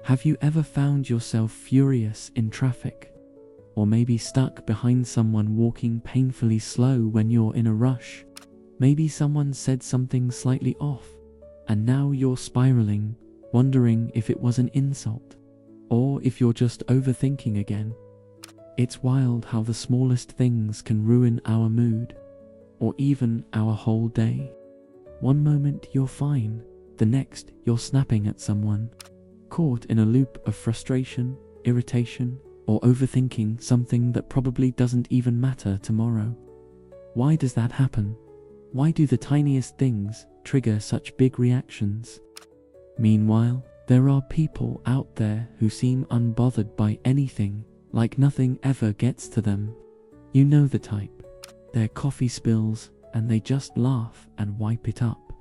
Have you ever found yourself furious in traffic? Or maybe stuck behind someone walking painfully slow when you're in a rush? Maybe someone said something slightly off, and now you're spiraling, wondering if it was an insult, or if you're just overthinking again. It's wild how the smallest things can ruin our mood, or even our whole day. One moment you're fine, the next you're snapping at someone, caught in a loop of frustration, irritation, or overthinking something that probably doesn't even matter tomorrow. Why does that happen? Why do the tiniest things trigger such big reactions? Meanwhile, there are people out there who seem unbothered by anything, like nothing ever gets to them. You know the type. Their coffee spills, and they just laugh and wipe it up.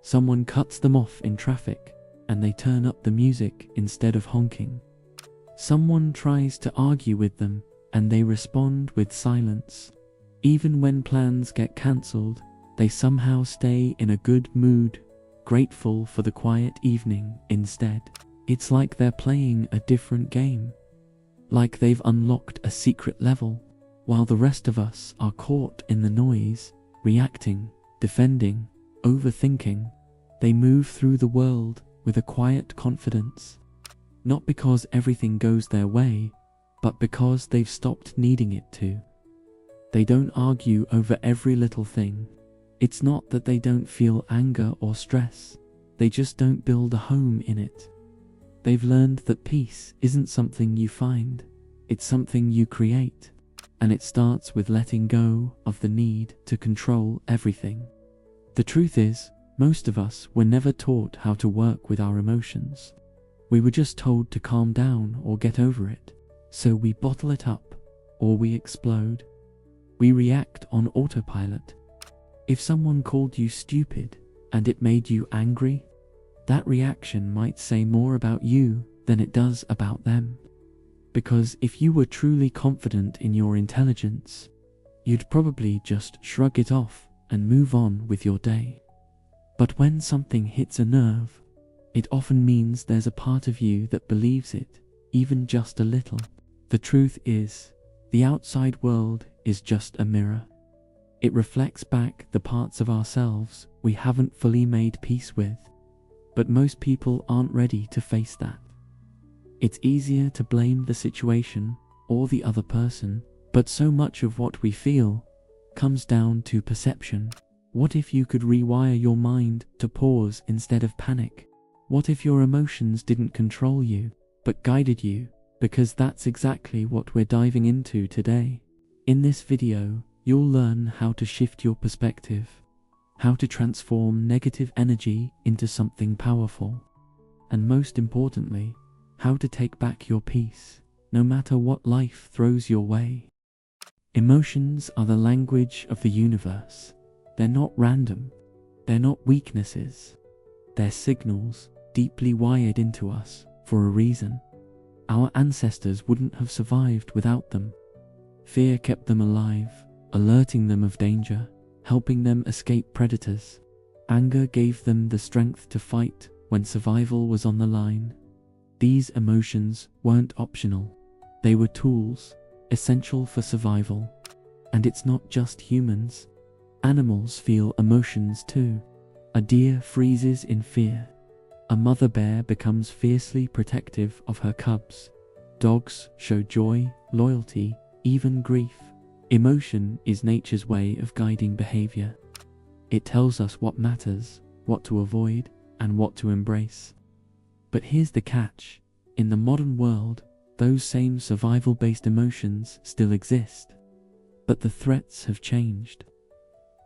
Someone cuts them off in traffic, and they turn up the music instead of honking. Someone tries to argue with them, and they respond with silence. Even when plans get cancelled, they somehow stay in a good mood, grateful for the quiet evening instead. It's like they're playing a different game, like they've unlocked a secret level, while the rest of us are caught in the noise, reacting, defending, overthinking. They move through the world with a quiet confidence, not because everything goes their way, but because they've stopped needing it to. They don't argue over every little thing. It's not that they don't feel anger or stress, they just don't build a home in it. They've learned that peace isn't something you find, it's something you create, and it starts with letting go of the need to control everything. The truth is, most of us were never taught how to work with our emotions. We were just told to calm down or get over it, so we bottle it up, or we explode. We react on autopilot. If someone called you stupid and it made you angry, that reaction might say more about you than it does about them. Because if you were truly confident in your intelligence, you'd probably just shrug it off and move on with your day. But when something hits a nerve, it often means there's a part of you that believes it, even just a little. The truth is, the outside world is just a mirror. It reflects back the parts of ourselves we haven't fully made peace with, but most people aren't ready to face that. It's easier to blame the situation or the other person, but so much of what we feel comes down to perception. What if you could rewire your mind to pause instead of panic? What if your emotions didn't control you, but guided you? Because that's exactly what we're diving into today. In this video, you'll learn how to shift your perspective, how to transform negative energy into something powerful, and most importantly, how to take back your peace, no matter what life throws your way. Emotions are the language of the universe. They're not random. They're not weaknesses. They're signals deeply wired into us for a reason. Our ancestors wouldn't have survived without them. Fear kept them alive, alerting them of danger, helping them escape predators. Anger gave them the strength to fight when survival was on the line. These emotions weren't optional. They were tools, essential for survival. And it's not just humans. Animals feel emotions too. A deer freezes in fear. A mother bear becomes fiercely protective of her cubs. Dogs show joy, loyalty, even grief. Emotion is nature's way of guiding behavior. It tells us what matters, what to avoid, and what to embrace. But here's the catch. In the modern world, those same survival-based emotions still exist. But the threats have changed.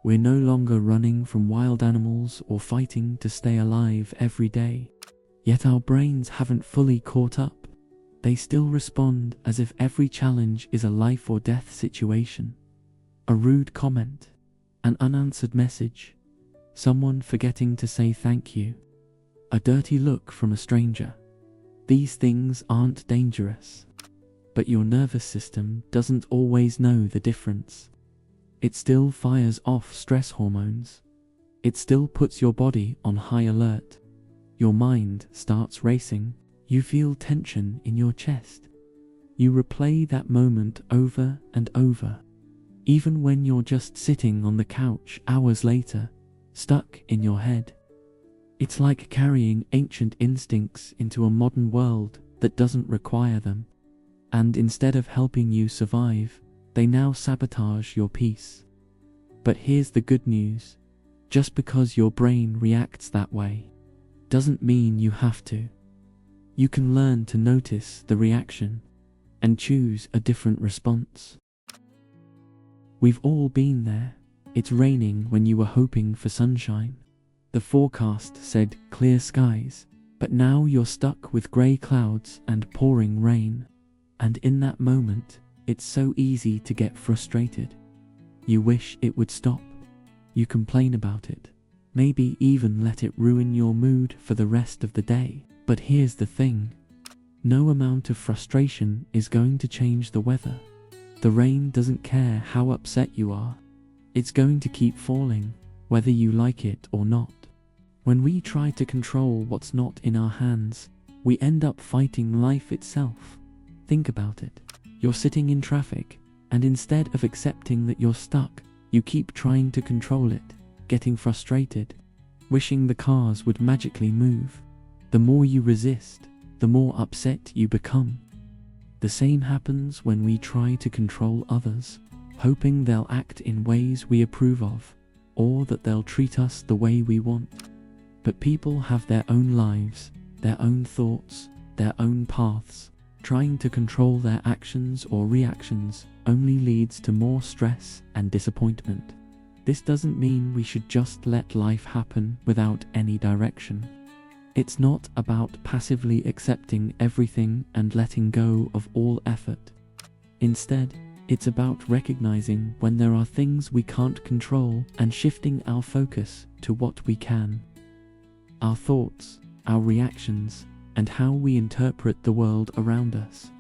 We're no longer running from wild animals or fighting to stay alive every day. Yet our brains haven't fully caught up. They still respond as if every challenge is a life or death situation. A rude comment, an unanswered message, someone forgetting to say thank you, a dirty look from a stranger. These things aren't dangerous, but your nervous system doesn't always know the difference. It still fires off stress hormones. It still puts your body on high alert. Your mind starts racing, You feel tension in your chest. You replay that moment over and over, even when you're just sitting on the couch hours later, stuck in your head. It's like carrying ancient instincts into a modern world that doesn't require them, and instead of helping you survive, they now sabotage your peace. But here's the good news: just because your brain reacts that way doesn't mean you have to. You can learn to notice the reaction and choose a different response. We've all been there. It's raining when you were hoping for sunshine. The forecast said clear skies, but now you're stuck with grey clouds and pouring rain. And in that moment, it's so easy to get frustrated. You wish it would stop. You complain about it, maybe even let it ruin your mood for the rest of the day. But here's the thing: no amount of frustration is going to change the weather. The rain doesn't care how upset you are. It's going to keep falling, whether you like it or not. When we try to control what's not in our hands, we end up fighting life itself. Think about it. You're sitting in traffic, and instead of accepting that you're stuck, you keep trying to control it, getting frustrated, wishing the cars would magically move. The more you resist, the more upset you become. The same happens when we try to control others, hoping they'll act in ways we approve of, or that they'll treat us the way we want. But people have their own lives, their own thoughts, their own paths. Trying to control their actions or reactions only leads to more stress and disappointment. This doesn't mean we should just let life happen without any direction. It's not about passively accepting everything and letting go of all effort. Instead, it's about recognizing when there are things we can't control and shifting our focus to what we can. Our thoughts, our reactions, and how we interpret the world around us.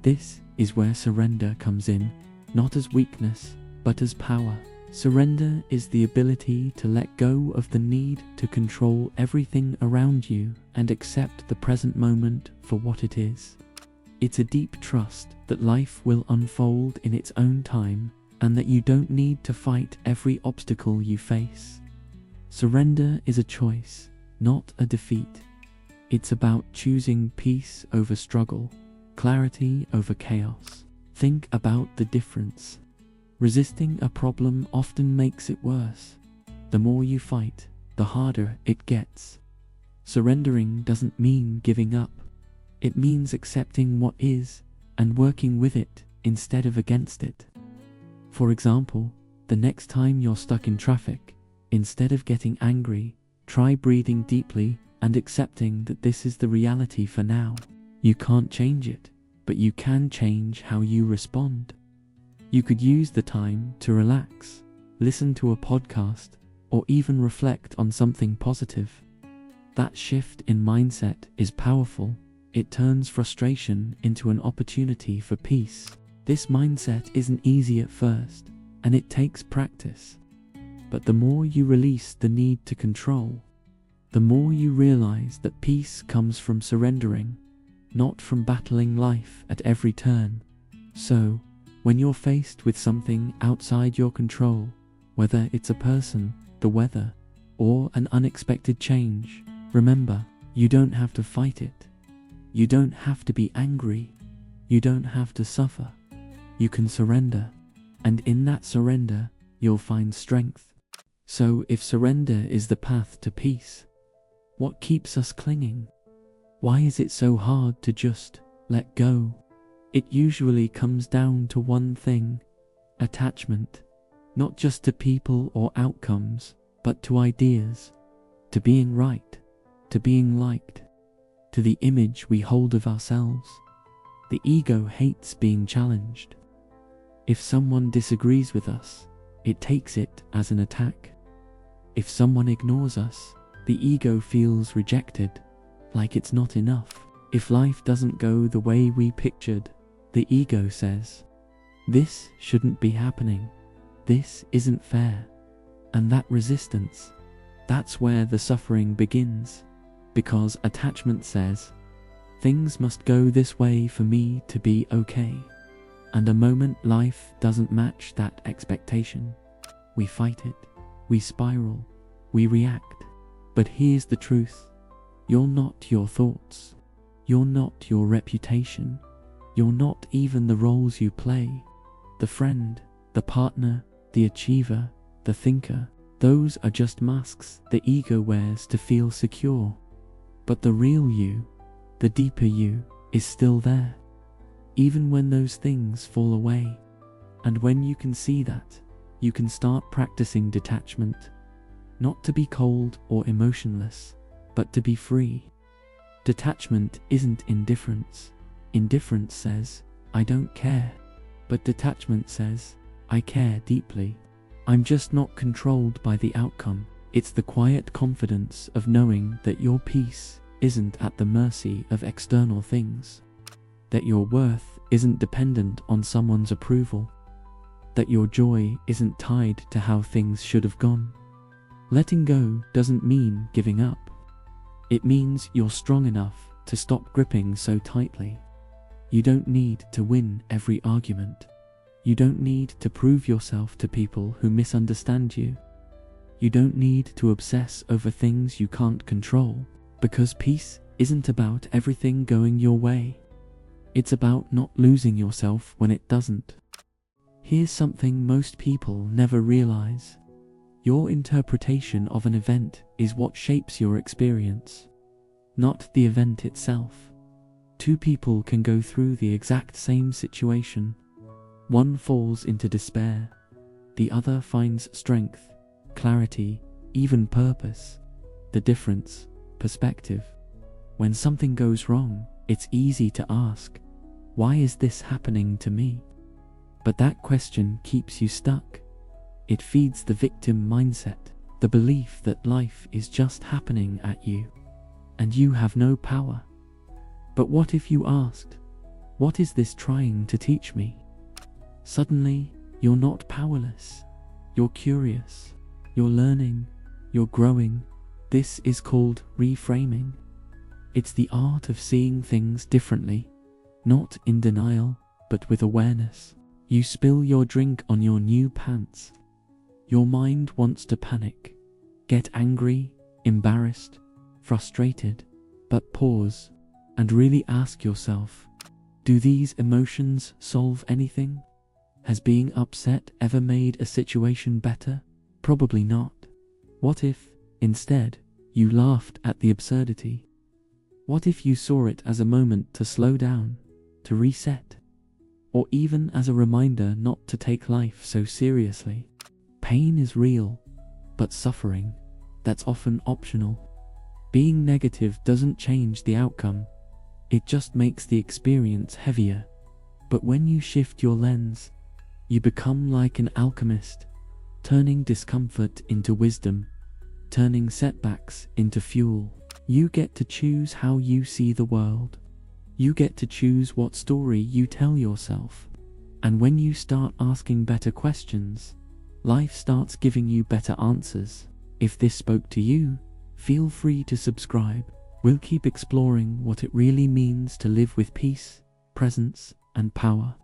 This is where surrender comes in, not as weakness, but as power. Surrender is the ability to let go of the need to control everything around you and accept the present moment for what it is. It's a deep trust that life will unfold in its own time and that you don't need to fight every obstacle you face. Surrender is a choice, not a defeat. It's about choosing peace over struggle, clarity over chaos. Think about the difference. Resisting a problem often makes it worse. The more you fight, the harder it gets. Surrendering doesn't mean giving up. It means accepting what is and working with it instead of against it. For example, the next time you're stuck in traffic, instead of getting angry, try breathing deeply and accepting that this is the reality for now. You can't change it, but you can change how you respond. You could use the time to relax, listen to a podcast, or even reflect on something positive. That shift in mindset is powerful. It turns frustration into an opportunity for peace. This mindset isn't easy at first, and it takes practice. But the more you release the need to control, the more you realize that peace comes from surrendering, not from battling life at every turn. So, when you're faced with something outside your control, whether it's a person, the weather, or an unexpected change, remember, you don't have to fight it. You don't have to be angry. You don't have to suffer. You can surrender, and in that surrender, you'll find strength. So if surrender is the path to peace, what keeps us clinging? Why is it so hard to just let go? It usually comes down to one thing: attachment, not just to people or outcomes, but to ideas, to being right, to being liked, to the image we hold of ourselves. The ego hates being challenged. If someone disagrees with us, it takes it as an attack. If someone ignores us, the ego feels rejected, like it's not enough. If life doesn't go the way we pictured, the ego says, "This shouldn't be happening. This isn't fair." And that resistance, that's where the suffering begins, because attachment says, Things must go this way for me to be okay. And a moment life doesn't match that expectation. We fight it, we spiral, we react. But here's the truth. You're not your thoughts. You're not your reputation. You're not even the roles you play. The friend, the partner, the achiever, the thinker. Those are just masks the ego wears to feel secure. But the real you, the deeper you, is still there. Even when those things fall away. And when you can see that, you can start practicing detachment. Not to be cold or emotionless, but to be free. Detachment isn't indifference. Indifference says, I don't care. But detachment says, I care deeply. I'm just not controlled by the outcome. It's the quiet confidence of knowing that your peace isn't at the mercy of external things. That your worth isn't dependent on someone's approval. That your joy isn't tied to how things should have gone. Letting go doesn't mean giving up. It means you're strong enough to stop gripping so tightly. You don't need to win every argument. You don't need to prove yourself to people who misunderstand you. You don't need to obsess over things you can't control, because peace isn't about everything going your way. It's about not losing yourself when it doesn't. Here's something most people never realize. Your interpretation of an event is what shapes your experience, not the event itself. Two people can go through the exact same situation. One falls into despair. The other finds strength, clarity, even purpose. The difference, perspective. When something goes wrong, it's easy to ask, why is this happening to me? But that question keeps you stuck. It feeds the victim mindset, the belief that life is just happening at you, and you have no power. But what if you asked, what is this trying to teach me? Suddenly, you're not powerless. You're curious. You're learning. You're growing. This is called reframing. It's the art of seeing things differently, not in denial, but with awareness. You spill your drink on your new pants. Your mind wants to panic, get angry, embarrassed, frustrated, but pause and really ask yourself, do these emotions solve anything? Has being upset ever made a situation better? Probably not. What if, instead, you laughed at the absurdity? What if you saw it as a moment to slow down, to reset, or even as a reminder not to take life so seriously? Pain is real, but suffering, that's often optional. Being negative doesn't change the outcome, it just makes the experience heavier. But when you shift your lens, you become like an alchemist, turning discomfort into wisdom, turning setbacks into fuel. You get to choose how you see the world. You get to choose what story you tell yourself. And when you start asking better questions, life starts giving you better answers. If this spoke to you, feel free to subscribe. We'll keep exploring what it really means to live with peace, presence, and power.